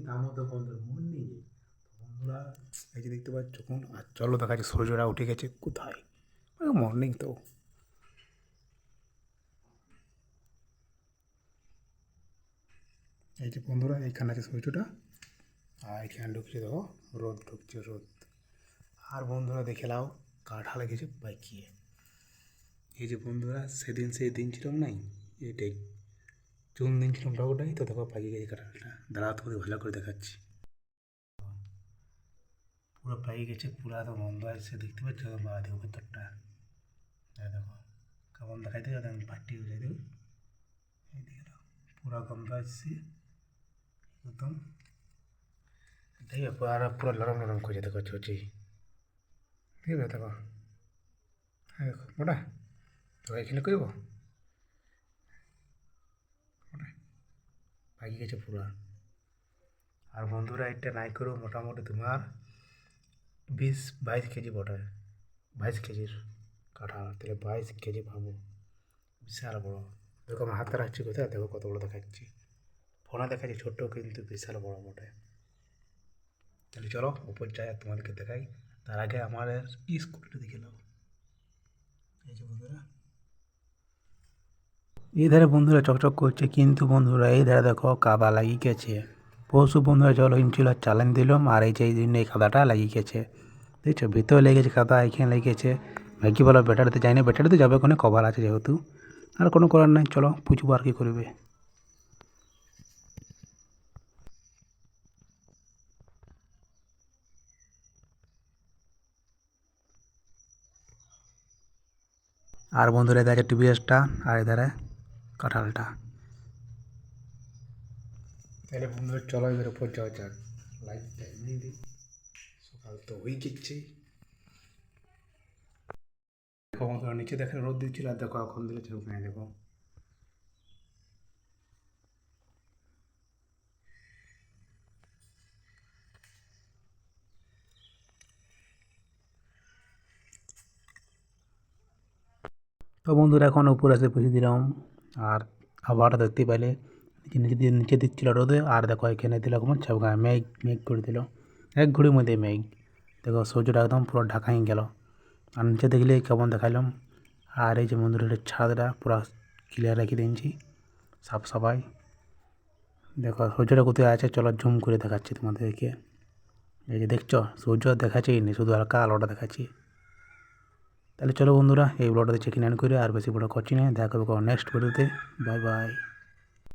তার মধ্যে বন্ধুরা মর্নিং বন্ধুরা এই যে দেখতে পাচ্ছ যখন আর চলো দেখা যাচ্ছে সূর্যটা উঠে গেছে কোথায় মর্নিং তো এই যে বন্ধুরা এইখানে আছে সূর্যটা আর এখানে ঢুকছে দেখো রোদ ঢুকছে রোদ আর বন্ধুরা দেখে নাও কাঁঠাল লেগেছে পাকিয়ে এই যে বন্ধুরা সেদিন সেই দিন ছিলাম নাই এটাই চুন দিন ছিলাম ওটাই তো দেখো পাকিয়ে গেছে কাঁঠালটা দাঁড়াতে করে ভালো করে দেখাচ্ছি পুরো পাকিয়ে গেছে পুরো একদম বন্ধ আছে দেখতে পাচ্ছ বা দেখো ভেতরটা দেখো কেমন দেখাই দেবে একদম পাটি হয়ে যায় দেখো এই দেখে দাও পুরো গন্ধ আসছে একদম দেখবে আর পুরো নরম নরম করে দেখো ছোচি ঠিক আছে দেখো হ্যাঁ দেখো ওটা তো এখানে করব ওটা পাকিয়ে গেছে পুরো আর বন্ধুরা এটা নাই করো মোটামুটি তোমার 20-22 কেজি বটে 22 কেজির কাঁঠাল তাহলে 22 কেজি পাবো বিশাল বড় দেখো আমার হাতে রাখছি কোথায় দেখো কত বড় দেখাচ্ছি ফোনে দেখাচ্ছি ছোট্ট কিন্তু বিশাল বড় বটে তাহলে চলো উপর যাই আর তোমাদেরকে দেখাই তার আগে আমাদের স্কুলটা দেখে নাও এই যে বন্ধুরা এই ধারে বন্ধুরা চকচক করছে কিন্তু বন্ধুরা এই ধারে দেখো কাদা লাগিয়ে গেছে পরশু বন্ধুরা জল হিমছিল চালান দিলাম আর এই যে এই দিন এই কাদাটা লাগিয়ে গেছে দেখছো ভিতরে লেগেছে কাদা এখানে লেগেছে ভাগ্য বলো ব্যাটারিতে যাই না ব্যাটারিতে যাবে ওখানে কভার আছে যেহেতু আর কোনো করার নাই চলো পুছবো আর কি করবে আর বন্ধুরা এধারে টিভিএসটা আর এধারে কাঁঠালটা তাহলে বন্ধুরা চলো এবার উপর যাওয়া যাক লাইটটা এমনি দিই সকাল তো হয়ে গেছে দেখো বন্ধুরা নিচে দেখে রোদ দিচ্ছিল আর দেখো এখন দিলে চোখ নেই দেখো তো বন্ধুরা এখন উপরে এসে পুষে দিলাম আর আবহাওয়াটা দেখতে পাইলে নিচে দিচ্ছিল রোদে আর দেখো এখানে দিল আমার ছাপগায়ে মেঘ মেঘ করে দিল এক ঘড়ির মধ্যে মেঘ দেখো সূর্যটা একদম পুরো ঢাকাই গেল আর নিচে দেখলে কেমন দেখাইলাম আর এই যে মন্দিরের ছাদটা পুরো ক্লিয়ার রেখে দিয়েছি সাফ সাফাই দেখো সূর্যটা কোথায় আছে চলো জুম করে দেখাচ্ছি তোমাদেরকে এই যে দেখছো সূর্য দেখাচ্ছেই নি শুধু হালকা আলোটা দেখাচ্ছি তাহলে চলো বন্ধুরা এই ব্লগটা চেক ইন করে আর বেশি বড় করছি না দেখা করবো নেক্সট ভিডিওতে বাই বাই